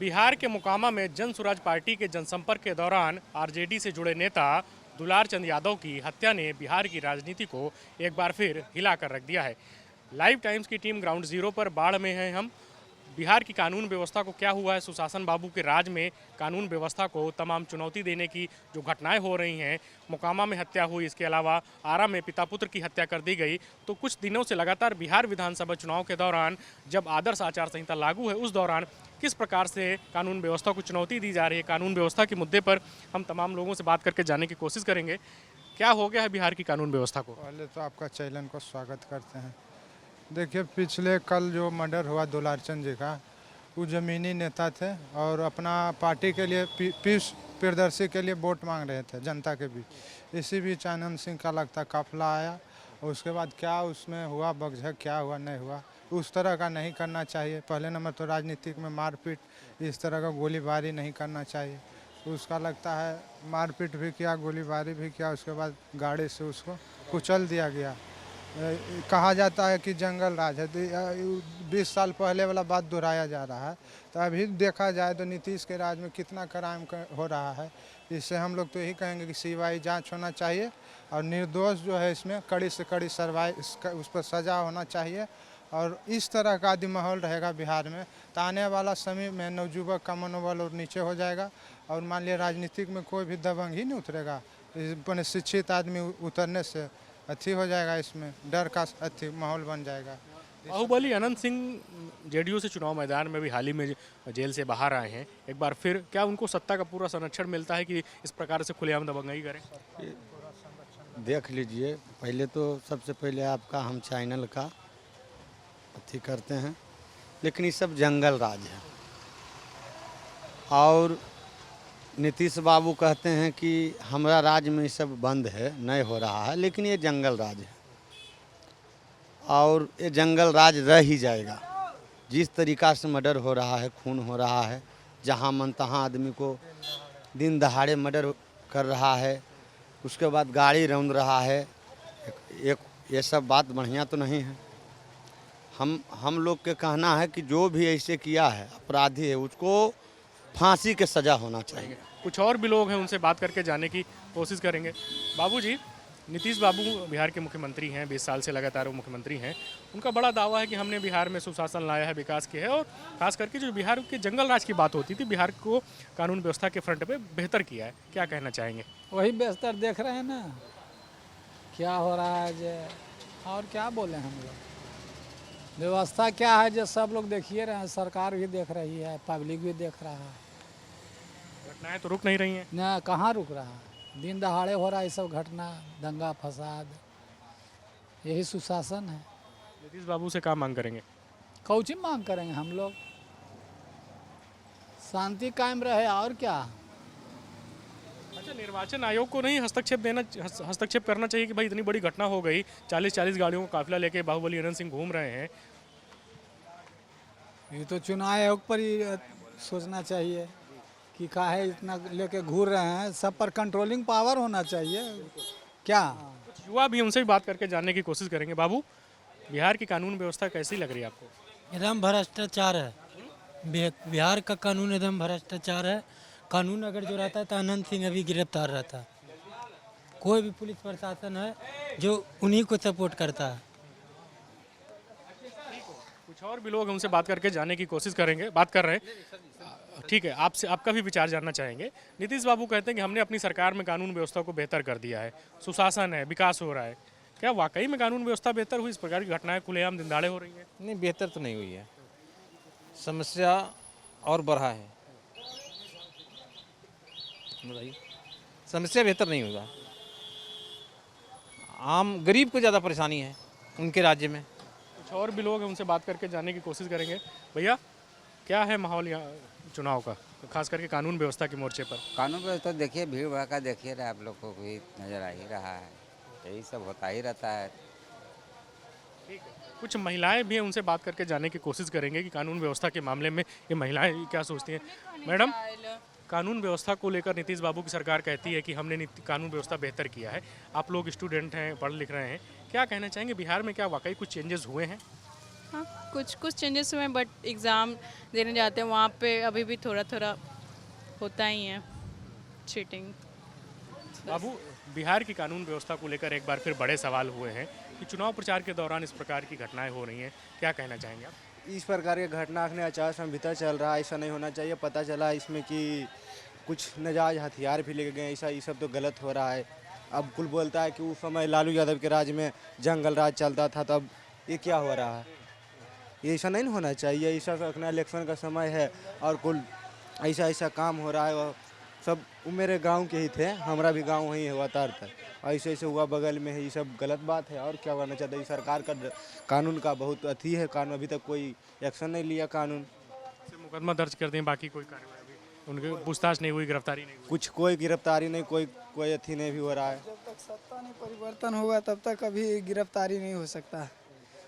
बिहार के मोकामा में जन सुराज पार्टी के जनसंपर्क के दौरान आरजेडी से जुड़े नेता दुलार चंद यादव की हत्या ने बिहार की राजनीति को एक बार फिर हिला कर रख दिया है। लाइव टाइम्स की टीम ग्राउंड जीरो पर बाढ़ में है हम। बिहार की कानून व्यवस्था को क्या हुआ है, सुशासन बाबू के राज में कानून व्यवस्था को तमाम चुनौती देने की जो घटनाएं हो रही हैं, मोकामा में हत्या हुई, इसके अलावा आरा में पिता पुत्र की हत्या कर दी गई। तो कुछ दिनों से लगातार बिहार विधानसभा चुनाव के दौरान जब आदर्श आचार संहिता लागू है, उस दौरान किस प्रकार से कानून व्यवस्था को चुनौती दी जा रही है, कानून व्यवस्था के मुद्दे पर हम तमाम लोगों से बात करके जानने की कोशिश करेंगे। क्या हो गया है बिहार की कानून व्यवस्था को? पहले तो आपका चैनल को स्वागत करते हैं। देखिए, पिछले कल जो मर्डर हुआ दुलार चंद जी का, वो ज़मीनी नेता थे और अपना पार्टी के लिए पीस प्रदर्शी के लिए वोट मांग रहे थे जनता के बीच। इसी बीच आनंद सिंह का लगता काफिला आया और उसके बाद क्या उसमें हुआ बकझक, क्या हुआ नहीं हुआ, उस तरह का नहीं करना चाहिए। पहले नंबर तो राजनीतिक में मारपीट, इस तरह का गोलीबारी नहीं करना चाहिए। उसका लगता है मारपीट भी किया, गोलीबारी भी किया, उसके बाद गाड़ी से उसको कुचल दिया गया। कहा जाता है कि जंगल राज है। 20 साल पहले वाला बात दोहराया जा रहा है। तो अभी देखा जाए तो नीतीश के राज में कितना क्राइम हो रहा है। इससे हम लोग तो यही कहेंगे कि सीबीआई जांच होना चाहिए और निर्दोष जो है इसमें कड़ी से कड़ी उस पर सज़ा होना चाहिए। और इस तरह का यदि माहौल रहेगा बिहार में तो आने वाला समय में नवयुवक का मनोबल और नीचे हो जाएगा और मान लिया राजनीतिक में कोई भी दबंग ही नहीं उतरेगा। अपने शिक्षित आदमी उतरने से अच्छी हो जाएगा, इसमें डर का अच्छी माहौल बन जाएगा। बाहुबली अनंत सिंह जेडीयू से चुनाव मैदान में भी हाल ही में जेल से बाहर आए हैं। एक बार फिर क्या उनको सत्ता का पूरा संरक्षण मिलता है कि इस प्रकार से खुलेआम दबंगई करें? देख लीजिए, पहले तो सबसे पहले आपका हम चैनल का अथी करते हैं, लेकिन ये सब जंगल राज है। और नीतीश बाबू कहते हैं कि हमारा राज्य में ये सब बंद है, नहीं हो रहा है, लेकिन ये जंगल राज है और ये जंगल राज रह ही जाएगा। जिस तरीक़ा से मर्डर हो रहा है, खून हो रहा है, जहाँ मन तहाँ आदमी को दिन दहाड़े मर्डर कर रहा है, उसके बाद गाड़ी रौंद रहा है, एक ये सब बात बढ़िया तो नहीं है। हम लोग के कहना है कि जो भी ऐसे किया है, अपराधी है, उसको फांसी के सज़ा होना चाहिए। कुछ और भी लोग हैं, उनसे बात करके जानने की कोशिश करेंगे। बाबूजी, नीतीश बाबू बिहार के मुख्यमंत्री हैं, 20 साल से लगातार वो मुख्यमंत्री हैं। उनका बड़ा दावा है कि हमने बिहार में सुशासन लाया है, विकास किया है और खास करके जो बिहार के जंगल राज की बात होती थी, बिहार को कानून व्यवस्था के फ्रंट पे बेहतर किया है। क्या कहना चाहेंगे? वही बेहतर देख रहे हैं ना, क्या हो रहा है जो, और क्या बोले हम लोग। व्यवस्था क्या है जो सब लोग देखिए रहे हैं, सरकार भी देख रही है, पब्लिक भी देख रहा है। घटनाएं तो रुक नहीं रही हैं ना, कहाँ रुक रहा है, दिन दहाड़े हो रहा है ये सब घटना, दंगा फसाद। यही सुशासन है। नीतीश बाबू से क्या मांग करेंगे? कौची मांग करेंगे हम लोग? शांति कायम रहे और क्या। अच्छा, निर्वाचन आयोग को नहीं हस्तक्षेप करना चाहिए कि भाई इतनी बड़ी घटना हो गई, 40 गाड़ियों का काफिला लेके बाहुबली अनंत सिंह घूम रहे हैं। ये तो चुनाव आयोग पर ही सोचना चाहिए कि काहे इतना लेके घूर रहे हैं, सब पर कंट्रोलिंग पावर होना चाहिए। क्या कुछ युवा भी, उनसे भी बात करके जानने की कोशिश करेंगे। बाबू, बिहार की कानून व्यवस्था कैसी लग रही है आपको? एकदम भ्रष्टाचार है। बिहार का कानून एकदम भ्रष्टाचार है। कानून अगर जो रहता है तो अनंत सिंह अभी गिरफ्तार रहता। कोई भी पुलिस प्रशासन है जो उन्हीं को सपोर्ट करता है। कुछ और भी लोग हैं, उनसे बात करके जानने की कोशिश करेंगे, बात कर रहे हैं। ठीक है, आपसे आपका भी विचार जानना चाहेंगे। नीतीश बाबू कहते हैं कि हमने अपनी सरकार में कानून व्यवस्था को बेहतर कर दिया है, सुशासन है, विकास हो रहा है। क्या वाकई में कानून व्यवस्था बेहतर हुई? इस प्रकार की घटनाएं खुलेआम दिनदाड़े हो रही हैं। नहीं, बेहतर तो नहीं हुई है, समस्या और बढ़ा है। बताइए, समस्या बेहतर नहीं होगा। आम गरीब को ज़्यादा परेशानी है उनके राज्य में। कुछ और भी लोग हैं, उनसे बात करके जानने की कोशिश करेंगे। भैया, क्या है माहौल यहाँ चुनाव का, खास करके कानून व्यवस्था के मोर्चे पर? कानून व्यवस्था देखिए, भीड़ भड़का देखिए रहे आप लोग को भी नज़र आ ही रहा है, यही सब होता ही रहता है। ठीक है, कुछ महिलाएं भी हैं, उनसे बात करके जानने की कोशिश करेंगे कि कानून व्यवस्था के मामले में ये महिलाएं क्या सोचती हैं। मैडम, कानून व्यवस्था को लेकर नीतीश बाबू की सरकार कहती है कि हमने कानून व्यवस्था बेहतर किया है। आप लोग स्टूडेंट हैं, पढ़ लिख रहे हैं, क्या कहना चाहेंगे? बिहार में क्या वाकई कुछ चेंजेस हुए हैं? हाँ, कुछ कुछ चेंजेस हुए हैं, बट एग्ज़ाम देने जाते हैं वहाँ पे अभी भी थोड़ा थोड़ा होता ही है चीटिंग। बाबू, बिहार की कानून व्यवस्था को लेकर एक बार फिर बड़े सवाल हुए हैं कि चुनाव प्रचार के दौरान इस प्रकार की घटनाएं हो रही हैं, क्या कहना चाहेंगे आप? इस प्रकार की घटना अपने आचार संहिता चल रहा है, ऐसा नहीं होना चाहिए। पता चला इसमें कि कुछ नाजायज हथियार भी लेके गए, ऐसा ये सब तो गलत हो रहा है। अब कुल बोलता है कि उस समय लालू यादव के राज में जंगल राज चलता था, तब ये क्या हो रहा है? ये ऐसा नहीं होना चाहिए। ऐसा रखना, इलेक्शन का समय है और कुल ऐसा ऐसा काम हो रहा है। और सब वो मेरे गांव के ही थे, हमारा भी गांव वहीं हुआ था, ऐसे ऐसे हुआ बगल में है। ये सब गलत बात है और क्या करना चाहते हैं। सरकार का कानून का बहुत अथी है, कानून अभी तक कोई एक्शन नहीं लिया। कानून से मुकदमा दर्ज कर दें, बाकी कोई कार्रवाई अभी उनकी पूछताछ नहीं हुई, गिरफ्तारी नहीं हुई। कुछ कोई गिरफ्तारी नहीं, कोई अथी नहीं भी हो रहा है। जब तक सत्ता नहीं परिवर्तन होगा तब तक अभी गिरफ्तारी नहीं हो सकता।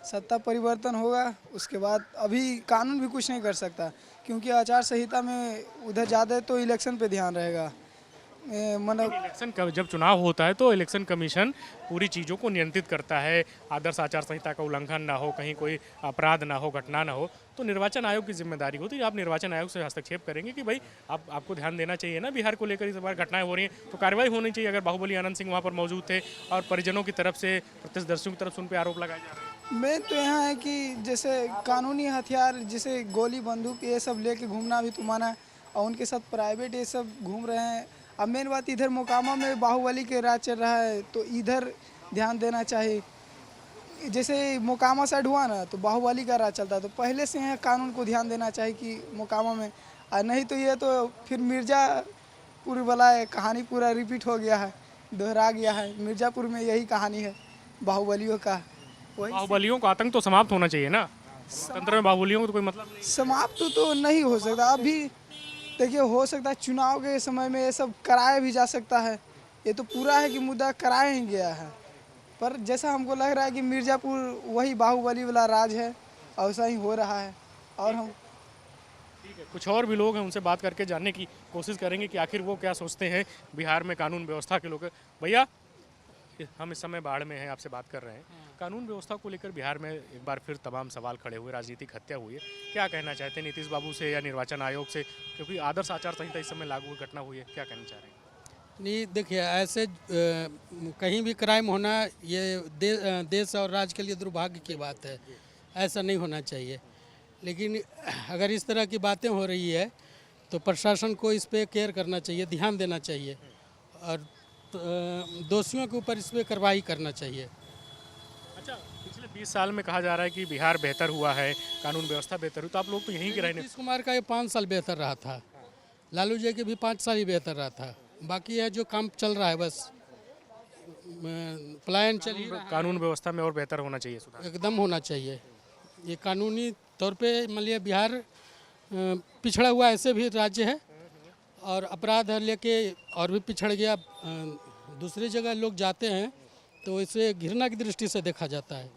सत्ता परिवर्तन होगा उसके बाद अभी कानून भी कुछ नहीं कर सकता, क्योंकि आचार संहिता में उधर ज़्यादा तो इलेक्शन पे ध्यान रहेगा। मतलब इलेक्शन का जब चुनाव होता है तो इलेक्शन कमीशन पूरी चीज़ों को नियंत्रित करता है, आदर्श आचार संहिता का उल्लंघन ना हो, कहीं कोई अपराध ना हो, घटना ना हो, तो निर्वाचन आयोग की जिम्मेदारी होती है। आप निर्वाचन आयोग से हस्तक्षेप करेंगे कि भाई आपको ध्यान देना चाहिए ना, बिहार को लेकर इस बार घटनाएं हो रही हैं तो कार्रवाई होनी चाहिए। अगर बाहुबली आनंद सिंह वहाँ पर मौजूद थे और परिजनों की तरफ से, प्रत्यक्षदर्शियों की तरफ से उन पर आरोप लगाए जा रहे हैं। मेन तो यहाँ है कि जैसे कानूनी हथियार जैसे गोली बंदूक ये सब लेके घूमना भी तो माना, और उनके साथ प्राइवेट ये सब घूम रहे हैं। अब मेन बात इधर मोकामा में बाहुबली के राज चल रहा है तो इधर ध्यान देना चाहिए। जैसे मोकामा साइड हुआ ना तो बाहुबली का राज चलता है, तो पहले से यहाँ कानून को ध्यान देना चाहिए कि मोकामा में, और नहीं तो ये तो फिर मिर्ज़ापुर वाला कहानी पूरा रिपीट हो गया है, दोहरा गया है। मिर्ज़ापुर में यही कहानी है बाहुबलियों का। बाहुबलियों का आतंक तो समाप्त होना चाहिए ना, तंत्र में बाहुबलियों को तो कोई मतलब नहीं। समाप्त तो नहीं हो सकता अभी। देखिए हो सकता है चुनाव के समय में ये सब कराया भी जा सकता है, ये तो पूरा है कि मुद्दा कराया ही गया है। पर जैसा हमको लग रहा है कि मिर्ज़ापुर वही बाहुबली वाला राज है, और वैसा ही हो रहा है। और हम ठीक है, कुछ और भी लोग हैं, उनसे बात करके जानने की कोशिश करेंगे कि आखिर वो क्या सोचते हैं बिहार में कानून व्यवस्था के लोग। भैया, हम इस समय बाढ़ में हैं, आपसे बात कर रहे हैं। कानून व्यवस्था को लेकर बिहार में एक बार फिर तमाम सवाल खड़े हुए, राजनीतिक हत्या हुई है, क्या कहना चाहते हैं नीतीश बाबू से या निर्वाचन आयोग से, क्योंकि आदर्श आचार संहिता इस समय लागू घटना हुई है, क्या कहना चाह रहे हैं? नहीं देखिए, ऐसे कहीं भी क्राइम होना ये देश और राज्य के लिए दुर्भाग्य की बात है, ऐसा नहीं होना चाहिए। लेकिन अगर इस तरह की बातें हो रही है तो प्रशासन को इस पर केयर करना चाहिए, ध्यान देना चाहिए, और दोषियों के ऊपर इस पर कार्रवाई करना चाहिए। अच्छा, पिछले 20 साल में कहा जा रहा है कि बिहार बेहतर हुआ है, कानून व्यवस्था बेहतर हुई, तो आप लोग तो यहीं के रहने। नीतीश कुमार का ये 5 साल बेहतर रहा था, लालू जी के भी 5 साल ही बेहतर रहा था। बाकी है जो काम चल रहा है बस पलायन चल ही रहा है। कानून व्यवस्था में और बेहतर होना चाहिए, सुधार एकदम होना चाहिए। ये कानूनी तौर पे मान लिया बिहार पिछड़ा हुआ ऐसे भी राज्य है, और अपराध लेके और भी पिछड़ गया। दूसरी जगह लोग जाते हैं तो इसे घृणा की दृष्टि से देखा जाता है।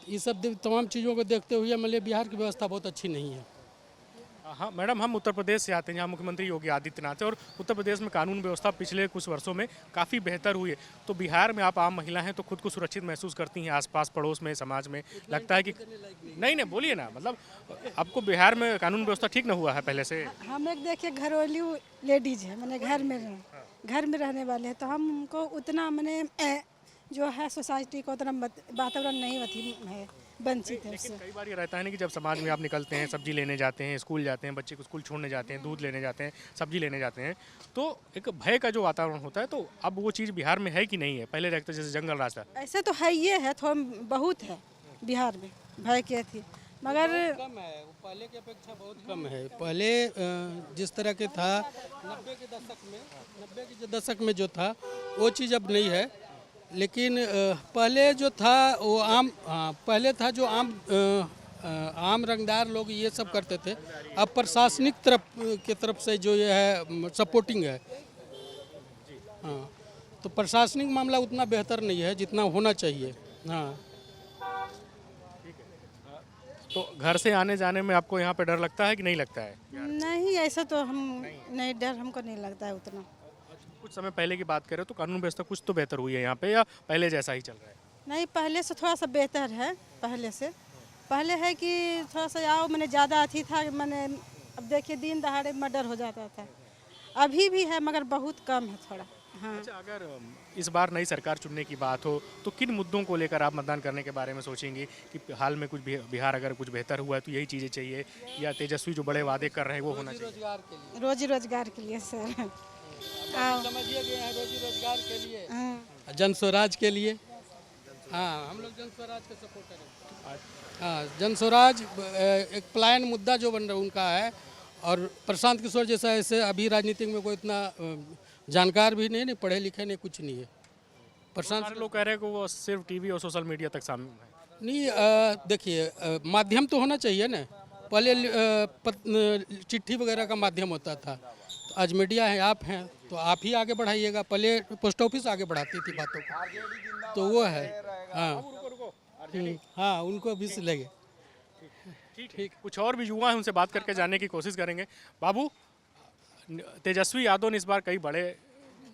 ये सब तमाम चीज़ों को देखते हुए मान लिया बिहार की व्यवस्था बहुत अच्छी नहीं है। हाँ मैडम, हम उत्तर प्रदेश से आते हैं जहाँ मुख्यमंत्री योगी आदित्यनाथ है, और उत्तर प्रदेश में कानून व्यवस्था पिछले कुछ वर्षों में काफ़ी बेहतर हुई है। तो बिहार में आप आम महिला हैं तो खुद को सुरक्षित महसूस करती हैं, आसपास पड़ोस में, समाज में लगता है कि नहीं बोलिए ना, मतलब आपको बिहार में कानून व्यवस्था ठीक ना हुआ है पहले से? हम एक देखिए घरेलू लेडीज है, मैंने घर में रहने वाले हैं, तो हमको उतना मैंने जो है सोसाइटी को उतना वातावरण नहीं है, वंचित है उससे। कई बार ये रहता है ना कि जब समाज में आप निकलते हैं, सब्जी लेने जाते हैं, स्कूल जाते हैं, बच्चे को स्कूल छोड़ने जाते हैं, दूध लेने जाते हैं, सब्जी लेने जाते हैं, तो एक भय का जो वातावरण होता है, तो अब वो चीज़ बिहार में है कि नहीं है? पहले रहता जैसे जंगल रास्ता। ऐसे तो है, ये है थोड़ा बहुत है बिहार में भय के थी, मगर कम है, पहले की अपेक्षा बहुत कम है। पहले जिस तरह के था 90 के दशक में जो था वो चीज़ अब नहीं है। लेकिन पहले जो था वो पहले था जो आम रंगदार लोग ये सब करते थे। अब प्रशासनिक तरफ से जो ये है सपोर्टिंग है। हाँ, तो प्रशासनिक मामला उतना बेहतर नहीं है जितना होना चाहिए। हाँ, तो घर से आने जाने में आपको यहाँ पे डर लगता है कि नहीं लगता है? नहीं, ऐसा तो हम नहीं, डर हमको नहीं लगता है उतना। कुछ समय पहले की बात करें तो कानून व्यवस्था कुछ तो बेहतर हुई है यहाँ पे, या पहले जैसा ही चल रहा है? नहीं, पहले से थोड़ा सा बेहतर है, पहले से पहले है कि थोड़ा सा आओ मैंने ज़्यादा अथी था मैंने, अब देखिए दिन दहाड़े मर्डर हो जाता था, अभी भी है मगर बहुत कम है थोड़ा। हाँ। अच्छा, अगर इस बार नई सरकार चुनने की बात हो तो किन मुद्दों को लेकर आप मतदान करने के बारे में सोचेंगे कि हाल में कुछ बिहार अगर कुछ बेहतर हुआ है तो यही चीज़ें चाहिए, या तेजस्वी जो बड़े वादे कर रहे हैं वो होना चाहिए? रोजी रोजगार के लिए सर। समझिए गए हैं रोजी रोजगार के लिए, हाँ। जन स्वराज के लिए। हाँ, हम लोग जन स्वराज को सपोर्ट करेंगे। हाँ, जन स्वराज एक प्लान मुद्दा जो बन रहा उनका है, और प्रशांत किशोर जैसा ऐसे अभी राजनीति में कोई इतना जानकार भी नहीं, पढ़े लिखे नहीं, कुछ नहीं है। प्रशांत लोग कह रहे हैं कि वो सिर्फ टीवी और सोशल मीडिया तक शामिल है। नहीं, देखिए माध्यम तो होना चाहिए ना। पहले चिट्ठी वगैरह का माध्यम होता था, तो आज मीडिया है, आप हैं, तो आप ही आगे बढ़ाइएगा। पहले पोस्ट ऑफिस आगे बढ़ाती थी बातों को, तो वो है। हाँ हाँ, उनको भी लगे। ठीक, कुछ और भी युवा हैं, उनसे बात करके जानने की कोशिश करेंगे। बाबू, तेजस्वी यादव ने इस बार कई बड़े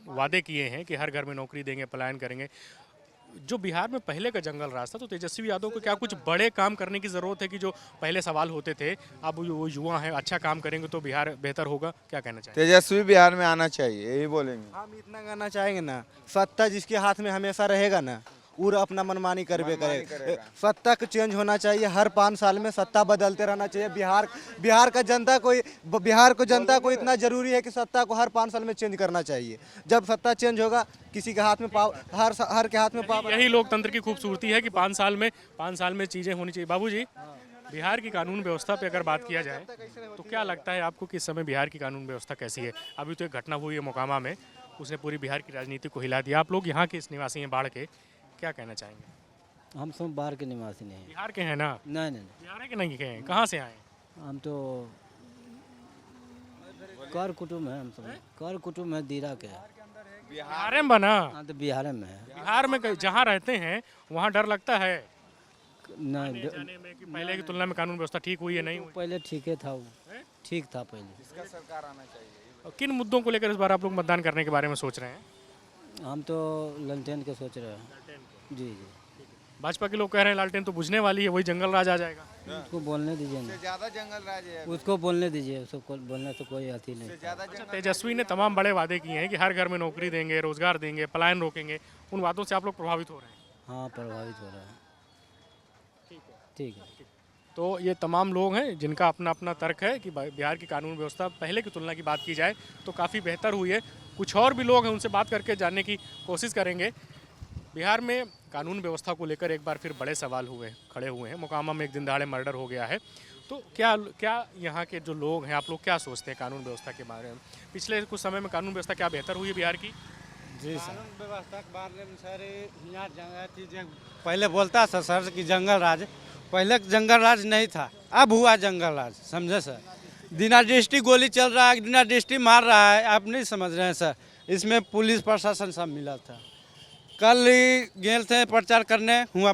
वादे किए हैं कि हर घर में नौकरी देंगे, पलायन करेंगे। जो बिहार में पहले का जंगल राज था, तो तेजस्वी यादव को क्या कुछ बड़े काम करने की ज़रूरत है कि जो पहले सवाल होते थे, अब वो युवा हैं, अच्छा काम करेंगे तो बिहार बेहतर होगा? क्या कहना चाहिए? तेजस्वी बिहार में आना चाहिए, यही बोलेंगे। हम इतना कहना चाहेंगे ना, सत्ता जिसके हाथ में हमेशा रहेगा ना, वो अपना मनमानी करबे करेगा। सत्ता को चेंज होना चाहिए, हर 5 साल में सत्ता बदलते रहना चाहिए। बिहार को जनता को इतना जरूरी है कि सत्ता को हर 5 साल में चेंज करना चाहिए। जब सत्ता चेंज होगा, किसी के हाथ में हर के हाथ में पावर। यही लोकतंत्र की खूबसूरती है कि 5 साल में चीज़ें होनी चाहिए। बाबूजी, बिहार की कानून व्यवस्था पे अगर बात किया जाए तो क्या लगता है आपको कि इस समय बिहार की कानून व्यवस्था कैसी है? अभी तो एक घटना हुई है मोकामा में, उसने पूरी बिहार की राजनीति को हिला दिया। आप लोग यहाँ के इस निवासी हैं बाढ़ के, क्या कहना चाहेंगे? हम सब बाहर के निवासी नहीं हैं। बिहार के हैं ना? नहीं नहीं, बिहार के नहीं हैं, कहाँ से आए? हम तो कर कुटुम है, हम सब कर कुटुम है, दीरा के। बिहार में बना? हाँ, तो बिहार में है। बिहार में जहाँ रहते हैं वहाँ डर लगता है नहीं, जाने में कि पहले की तुलना में कानून व्यवस्था ठीक हुई है, नहीं हुई? पहले ठीक था, वो ठीक था पहले। इसका सरकार आना चाहिए। और किन मुद्दों को लेकर इस बार आप लोग मतदान करने के बारे में सोच रहे हैं? हम तो लालटेन के सोच रहे हैं। जी जी, भाजपा के लोग कह रहे हैं लालटेन तो बुझने वाली है, वही जंगल राज आ जाएगा। उसको बोलने दीजिए ना, ज्यादा जंगल राज है। उसको बोलने दीजिए, उसको बोलने से कोई आती नहीं। अच्छा, तेजस्वी ने तमाम बड़े वादे किए हैं कि हर घर में नौकरी देंगे, रोजगार देंगे, पलायन रोकेंगे। उन वादों से आप लोग प्रभावित हो रहे हैं? हाँ, प्रभावित हो रहा है। ठीक है। तो ये तमाम लोग हैं जिनका अपना अपना तर्क है कि बिहार की कानून व्यवस्था पहले की तुलना की बात की जाए तो काफ़ी बेहतर हुई है। कुछ और भी लोग हैं, उनसे बात करके जानने की कोशिश करेंगे। बिहार में कानून व्यवस्था को लेकर एक बार फिर बड़े सवाल खड़े हुए हैं। मोकामा में एक दिन दहाड़े मर्डर हो गया है, तो क्या यहाँ के जो लोग हैं, आप लोग क्या सोचते हैं कानून व्यवस्था के बारे में? पिछले कुछ समय में कानून व्यवस्था क्या बेहतर हुई है बिहार की? जी सर, कानून व्यवस्था के बारे में सर यहाँ जंगल चीज़ें पहले बोलता था सर कि जंगल राज, पहले जंगल राज नहीं था, अब हुआ जंगल राज, समझे सर। बिना दृष्टि गोली चल रहा है, बिना दृष्टि मार रहा है, आप नहीं समझ रहे हैं सर। इसमें पुलिस प्रशासन सब मिला था। कल गए थे प्रचार करने, हुआ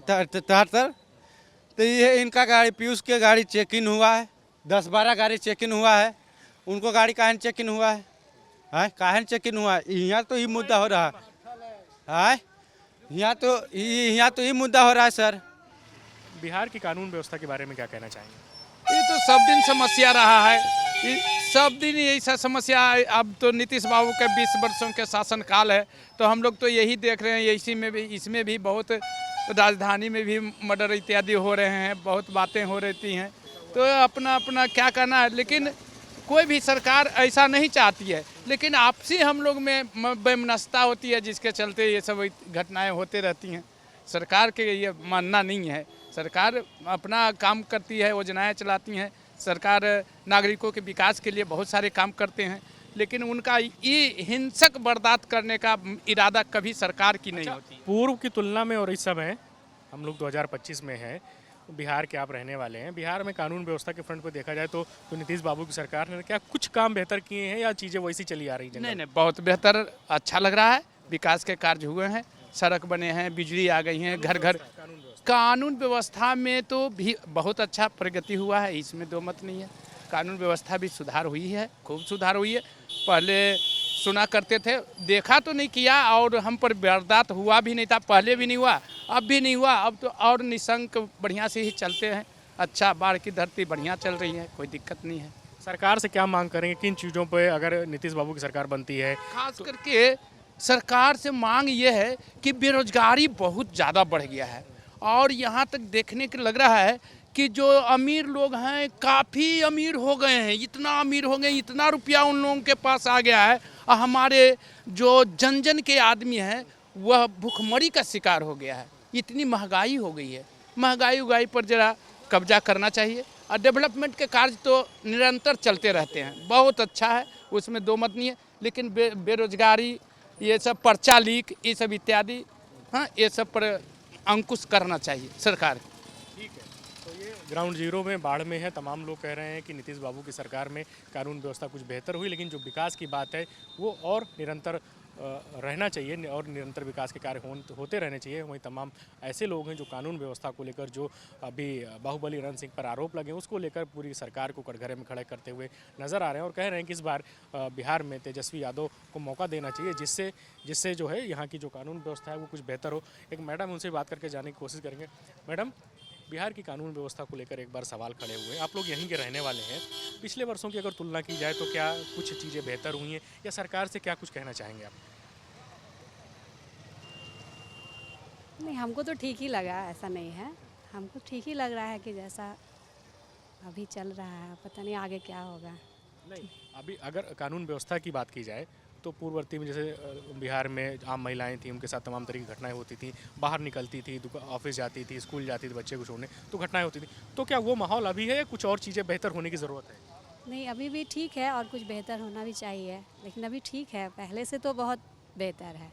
73, तो ये इनका गाड़ी, पीयूष के गाड़ी चेक इन हुआ है, 10-12 गाड़ी चेक इन हुआ है। उनको गाड़ी काहन चेक इन हुआ है? काहन चेक इन हुआ है? यहाँ तो ये मुद्दा हो रहा है, यहाँ तो ये मुद्दा हो रहा है सर। बिहार की कानून व्यवस्था के बारे में क्या कहना चाहेंगे? ये तो सब दिन समस्या रहा है, सब दिन यही समस्या है। अब तो नीतीश बाबू के 20 वर्षों के शासनकाल है, तो हम लोग तो यही देख रहे हैं। इसी में भी, इसमें भी बहुत, राजधानी में भी मर्डर इत्यादि हो रहे हैं, बहुत बातें हो रहती हैं। तो अपना अपना क्या करना है, लेकिन कोई भी सरकार ऐसा नहीं चाहती है, लेकिन आपसी हम लोग में बेमनस्ता होती है, जिसके चलते ये सब घटनाएँ होते रहती हैं। सरकार के ये मानना नहीं है, सरकार अपना काम करती है, योजनाएं चलाती हैं। सरकार नागरिकों के विकास के लिए बहुत सारे काम करते हैं, लेकिन उनका ये हिंसक बर्दाश्त करने का इरादा कभी सरकार की नहीं होती। पूर्व की तुलना में और इस समय हम लोग 2025 में हैं, बिहार के आप रहने वाले हैं, बिहार में कानून व्यवस्था के फ्रंट पर देखा जाए तो नीतीश बाबू की सरकार ने क्या कुछ काम बेहतर किए हैं या चीज़ें वैसी चली आ रही हैं? नहीं, बहुत बेहतर, अच्छा लग रहा है। विकास के कार्य हुए हैं, सड़क बने हैं, बिजली आ गई हैं, घर घर। कानून व्यवस्था में तो भी बहुत अच्छा प्रगति हुआ है, इसमें दो मत नहीं है। कानून व्यवस्था भी सुधार हुई है, खूब सुधार हुई है। पहले सुना करते थे, देखा तो नहीं किया, और हम पर बर्दाश्त हुआ भी नहीं था, पहले भी नहीं हुआ, अब भी नहीं हुआ। अब तो और निशंक बढ़िया से ही चलते हैं। अच्छा, बाढ़ की धरती बढ़िया चल रही है, कोई दिक्कत नहीं है। सरकार से क्या मांग करेंगे, किन चीज़ों पे अगर नीतीश बाबू की सरकार बनती है? खास करके सरकार से मांग ये है कि बेरोजगारी बहुत ज़्यादा बढ़ गया है और यहाँ तक देखने को लग रहा है कि जो अमीर लोग हैं काफ़ी अमीर हो गए हैं, इतना अमीर हो गए, इतना रुपया उन लोगों के पास आ गया है और हमारे जो जन जन के आदमी हैं वह भूखमरी का शिकार हो गया है। इतनी महंगाई हो गई है। महंगाई पर जरा कब्जा करना चाहिए और डेवलपमेंट के कार्य तो निरंतर चलते रहते हैं, बहुत अच्छा है, उसमें दो मत नहीं है। लेकिन बेरोजगारी, ये सब पर्चा लीक, ये सब इत्यादि, हाँ, ये सब पर अंकुश करना चाहिए सरकार को। ठीक है, तो ये ग्राउंड जीरो में बाढ़ में है। तमाम लोग कह रहे हैं कि नीतीश बाबू की सरकार में कानून व्यवस्था कुछ बेहतर हुई, लेकिन जो विकास की बात है वो और निरंतर रहना चाहिए और निरंतर विकास के कार्य होते रहने चाहिए। वहीं तमाम ऐसे लोग हैं जो कानून व्यवस्था को लेकर, जो अभी बाहुबली रण सिंह पर आरोप लगे उसको लेकर पूरी सरकार को कटघरे में खड़े करते हुए नजर आ रहे हैं और कह रहे हैं कि इस बार बिहार में तेजस्वी यादव को मौका देना चाहिए, जिससे जो है यहाँ की जो कानून व्यवस्था है वो कुछ बेहतर हो। एक मैडम, उनसे बात करके जाने की कोशिश करेंगे। मैडम, बिहार की कानून व्यवस्था को लेकर एक बार सवाल खड़े हुए हैं। आप लोग यहीं के रहने वाले हैं। पिछले वर्षों की अगर तुलना की जाए तो क्या कुछ चीज़ें बेहतर हुई हैं या सरकार से क्या कुछ कहना चाहेंगे आप? नहीं, हमको तो ठीक ही लगा, ऐसा नहीं है, हमको ठीक ही लग रहा है कि जैसा अभी चल रहा है, पता नहीं आगे क्या होगा। नहीं, अभी अगर कानून व्यवस्था की बात की जाए तो पूर्ववर्ती में जैसे बिहार में आम महिलाएं थीं, उनके साथ तमाम तरह की घटनाएं होती थी, बाहर निकलती थी, ऑफिस जाती थी, स्कूल जाती थी बच्चे को छोड़ने, तो घटनाएं होती थी। तो क्या वो माहौल अभी है या कुछ और चीज़ें बेहतर होने की ज़रूरत है? नहीं, अभी भी ठीक है और कुछ बेहतर होना भी चाहिए, लेकिन अभी ठीक है, पहले से तो बहुत बेहतर है।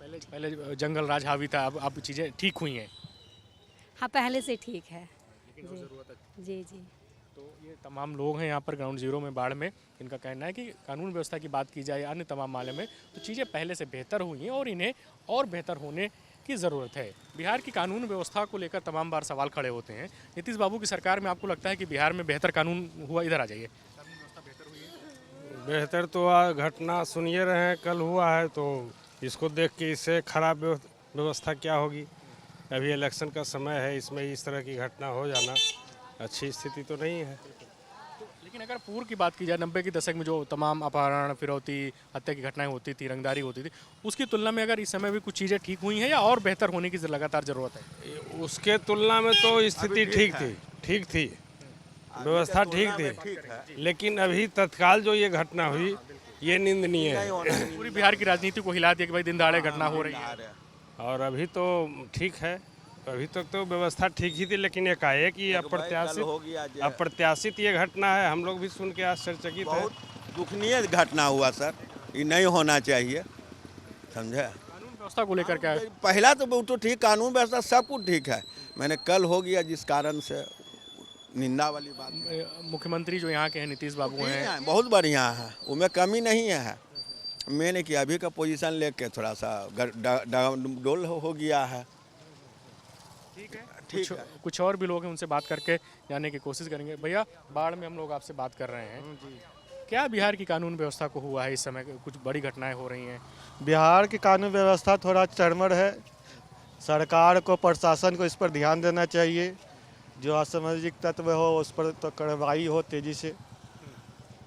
पहले जंगल राज हावी था, अब चीज़ें ठीक हुई हैं? हाँ, पहले से ठीक है। लेकिन वो ज़रूरत है। जी जी। तो ये तमाम लोग हैं यहाँ पर ग्राउंड जीरो में बाढ़ में, इनका कहना है कि कानून व्यवस्था की बात की जाए अन्य तमाम मामले में तो चीज़ें पहले से बेहतर हुई हैं और इन्हें और बेहतर होने की ज़रूरत है। बिहार की कानून व्यवस्था को लेकर तमाम बार सवाल खड़े होते हैं। नीतीश बाबू की सरकार में आपको लगता है कि बिहार में बेहतर कानून हुआ? इधर आ जाइए। कानून व्यवस्था बेहतर हुई है? बेहतर तो घटना सुनिए रहे हैं, कल हुआ है, तो इसको देख के इससे खराब व्यवस्था क्या होगी। अभी इलेक्शन का समय है, इसमें इस तरह की घटना हो जाना अच्छी स्थिति तो नहीं है। लेकिन अगर पूर्व की बात की जाए, 90 के दशक में जो तमाम अपहरण, फिरौती, हत्या की घटनाएं होती थी, रंगदारी होती थी, उसकी तुलना में अगर इस समय भी कुछ चीज़ें ठीक हुई हैं या और बेहतर होने की लगातार ज़रूरत है? उसके तुलना में तो स्थिति ठीक थी, व्यवस्था ठीक थी, लेकिन अभी तत्काल जो ये घटना हुई ये निंदनीय है। पूरी बिहार की राजनीति को हिला दिया कि भाई दिन दहाड़े घटना हो रही है। और अभी तो ठीक है, अभी तक तो व्यवस्था ठीक ही थी, लेकिन एकाएक ये अप्रत्याशित ये घटना है। हम लोग भी सुन के आश्चर्यचकित है। दुखनीय घटना हुआ सर, ये नहीं होना चाहिए, समझे। कानून व्यवस्था को लेकर क्या है? पहला तो वो तो ठीक, कानून व्यवस्था सब कुछ ठीक है, मैंने कल हो गया जिस कारण से निंदा वाली बात। मुख्यमंत्री जो यहाँ के हैं नीतीश बाबू हैं, बहुत बढ़िया है, उनमें कमी नहीं है। मैंने कि अभी का पोजीशन लेके थोड़ा सा डोल हो गया है। ठीक है, कुछ और भी लोग हैं, उनसे बात करके जाने की कोशिश करेंगे। भैया, बाढ़ में हम लोग आपसे बात कर रहे हैं, क्या बिहार की कानून व्यवस्था को हुआ है? इस समय कुछ बड़ी घटनाएं हो रही हैं। बिहार की कानून व्यवस्था थोड़ा चरमर है। सरकार को, प्रशासन को इस पर ध्यान देना चाहिए। जो असामाजिक तत्व हो उस पर तो कार्रवाई हो तेज़ी से,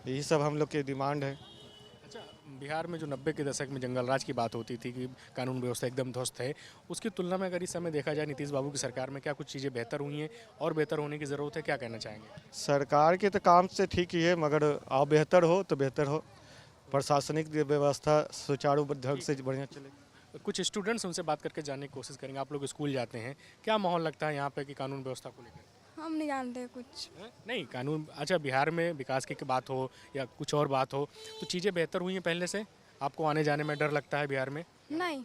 यही सब हम लोग की डिमांड है। अच्छा, बिहार में जो 90 के दशक में जंगल राज की बात होती थी कि कानून व्यवस्था एकदम ध्वस्त है, उसकी तुलना में अगर इस समय देखा जाए नीतीश बाबू की सरकार में क्या कुछ चीज़ें बेहतर हुई हैं और बेहतर होने की ज़रूरत है? क्या कहना चाहेंगे? सरकार के तो काम से ठीक ही है, मगर और बेहतर हो तो बेहतर हो, प्रशासनिक व्यवस्था सुचारू ढंग से बढ़िया चले। कुछ स्टूडेंट्स, उनसे बात करके जानने की कोशिश करेंगे। आप लोग स्कूल जाते हैं, क्या माहौल लगता है यहाँ पे कि कानून व्यवस्था को लेकर? हम नहीं जानते कुछ। नहीं, कानून, अच्छा, बिहार में विकास की बात हो या कुछ और बात हो तो चीज़ें बेहतर हुई हैं पहले से? आपको आने जाने में डर लगता है बिहार में? नहीं,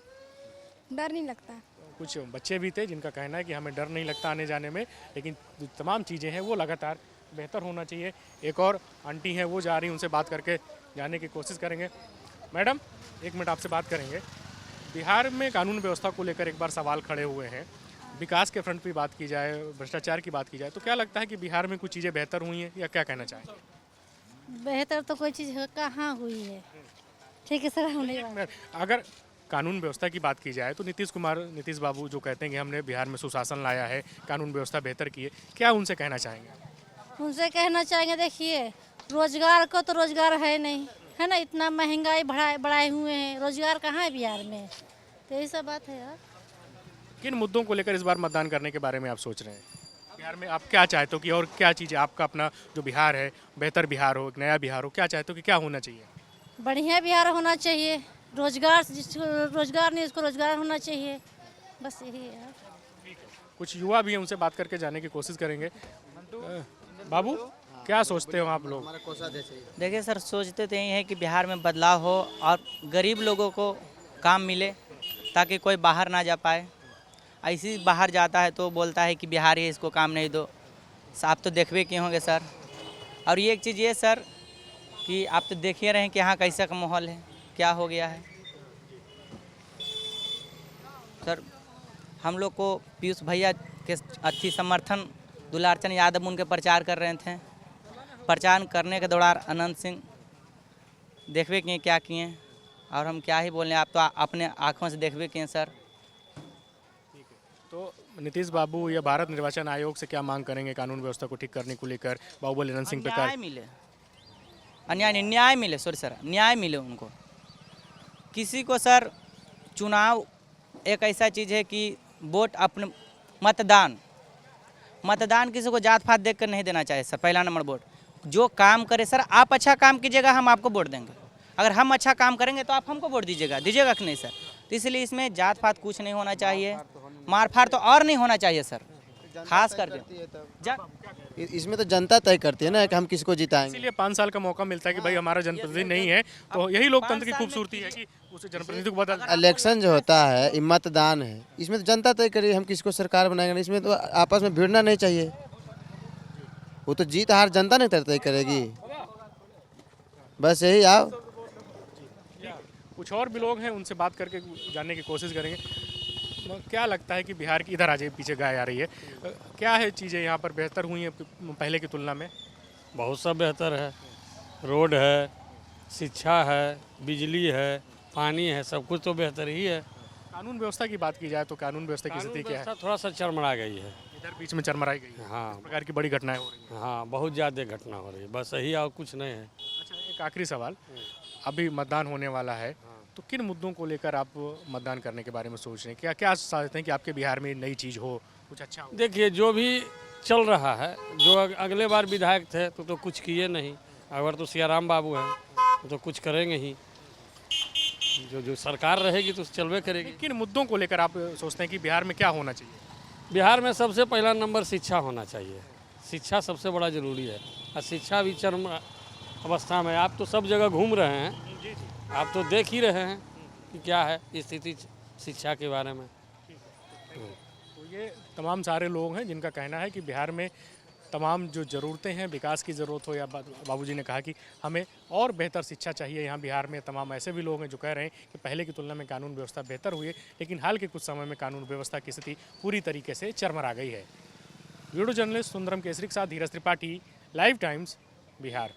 डर नहीं लगता। कुछ बच्चे भी थे जिनका कहना है कि हमें डर नहीं लगता आने जाने में, लेकिन तमाम चीज़ें हैं वो लगातार बेहतर होना चाहिए। एक और आंटी हैं, वो जा रही हैं, उनसे बात करके जाने की कोशिश करेंगे। मैडम, एक मिनट आपसे बात करेंगे। बिहार में कानून व्यवस्था को लेकर एक बार सवाल खड़े हुए हैं। विकास के फ्रंट पे बात की जाए, भ्रष्टाचार की बात की जाए, तो क्या लगता है कि बिहार में कुछ चीज़ें बेहतर हुई हैं या क्या कहना चाहेंगे? बेहतर तो कोई चीज़ कहाँ हुई है, ठीक है सर। अगर कानून व्यवस्था की बात की जाए तो नीतीश बाबू जो कहते हैं कि हमने बिहार में सुशासन लाया है, कानून व्यवस्था बेहतर की है, क्या उनसे कहना चाहेंगे? उनसे कहना चाहेंगे, देखिए रोजगार को तो रोजगार है नहीं, है ना, इतना महंगाई बढ़ाए हुए हैं, रोजगार कहाँ है बिहार में, तो यही सब बात है यार। किन मुद्दों को लेकर इस बार मतदान करने के बारे में आप सोच रहे हैं? बिहार में आप क्या चाहते हो कि और क्या चीज़ आपका अपना जो बिहार है बेहतर बिहार हो, एक नया बिहार हो, क्या चाहते हो कि क्या होना चाहिए? बढ़िया बिहार होना चाहिए, रोजगार जिसको रोजगार नहीं उसको रोजगार होना चाहिए, बस यही है यार। कुछ युवा भी हैं, उनसे बात करके जाने की कोशिश करेंगे। बाबू क्या सोचते हो आप लोग? देखिए सर, सोचते तो यही है कि बिहार में बदलाव हो और गरीब लोगों को काम मिले ताकि कोई बाहर ना जा पाए। ऐसी बाहर जाता है तो बोलता है कि बिहार ही इसको काम नहीं दो। आप तो देखबे किए होंगे सर। और ये एक चीज़ ये सर कि आप तो देखिए रहे हैं कि यहाँ कैसा का माहौल है, क्या हो गया है सर। हम लोग को पीयूष भैया के अच्छी समर्थन दुलारचंद यादव उनके प्रचार कर रहे थे। प्रचार करने के दौरान अनंत सिंह देखबे किए क्या किए, और हम क्या ही बोलें, आप तो अपने आँखों से देखबे किए सर। तो नीतीश बाबू या भारत निर्वाचन आयोग से क्या मांग करेंगे कानून व्यवस्था को ठीक करने को लेकर? बाहुबली अनंत सिंह पे न्याय मिले, अन्याय नहीं, न्याय मिले, सॉरी सर, न्याय मिले उनको। किसी को सर चुनाव एक ऐसा चीज़ है कि वोट अपने मतदान किसी को जात पात देख कर नहीं देना चाहिए सर। पहला नंबर वोट जो काम करे सर, आप अच्छा काम कीजिएगा हम आपको वोट देंगे। अगर हम अच्छा काम करेंगे तो आप हमको वोट दीजिएगा कि नहीं सर। तो इसलिए इसमें जात पात कुछ नहीं होना चाहिए, मारफाड़ तो और नहीं होना चाहिए सर, खास कर इसमें तो जनता तय करती है ना कि हम किसको जिताएंगे। इसीलिए 5 साल का मौका मिलता है कि भाई हमारा जनप्रतिनिधि नहीं है, तो यही लोकतंत्र की खूबसूरती है कि उसे जनप्रतिनिधि को बदल। इलेक्शन जो होता है ये मतदान है, इसमें तो जनता तय करेगी हम किसको सरकार बनाएंगे। इसमें तो आपस में भिड़ना नहीं चाहिए, वो तो जीत हार जनता नहीं तय करेगी। बस यही आओ। कुछ और भी लोग हैं, उनसे बात करके जानने की कोशिश करेंगे। क्या लगता है कि बिहार की इधर आ जाइए, पीछे गाय आ रही है, क्या है चीज़ें यहाँ पर बेहतर हुई हैं पहले की तुलना में? बहुत सब बेहतर है, रोड है, शिक्षा है, बिजली है, पानी है, सब कुछ तो बेहतर ही है। कानून व्यवस्था की बात की जाए तो कानून व्यवस्था की स्थिति क्या है? थोड़ा सा चरमरा गई है, इधर बीच में चरमराई गई है। हाँ, इस प्रकार की बड़ी घटनाएं हो रही हैं। हाँ, बहुत ज़्यादा घटना हो रही है, बस यही और कुछ नहीं है। अच्छा, एक आखिरी सवाल, अभी मतदान होने वाला है, तो किन मुद्दों को लेकर आप मतदान करने के बारे में सोच रहे हैं? क्या क्या चाहते हैं कि आपके बिहार में नई चीज़ हो, कुछ अच्छा हो? देखिए, जो भी चल रहा है, जो अगले बार विधायक थे तो कुछ किए नहीं, अगर तो सियाराम बाबू हैं तो कुछ करेंगे ही, जो सरकार रहेगी तो चलवे करेगी। किन मुद्दों को लेकर आप सोचते हैं कि बिहार में क्या होना चाहिए? बिहार में सबसे पहला नंबर शिक्षा होना चाहिए, शिक्षा सबसे बड़ा ज़रूरी है, और शिक्षा भी चरम अवस्था में। आप तो सब जगह घूम रहे हैं, आप तो देख ही रहे हैं कि क्या है स्थिति शिक्षा के बारे में। तो ये तमाम सारे लोग हैं जिनका कहना है कि बिहार में तमाम जो ज़रूरतें हैं, विकास की ज़रूरत हो, या बाबूजी ने कहा कि हमें और बेहतर शिक्षा चाहिए। यहाँ बिहार में तमाम ऐसे भी लोग हैं जो कह रहे हैं कि पहले की तुलना में कानून व्यवस्था बेहतर हुई है, लेकिन हाल के कुछ समय में कानून व्यवस्था की स्थिति पूरी तरीके से चरमरा गई है। वीडियो जर्नलिस्ट सुंदरम केसरी के साथ धीरज त्रिपाठी, लाइव टाइम्स, बिहार।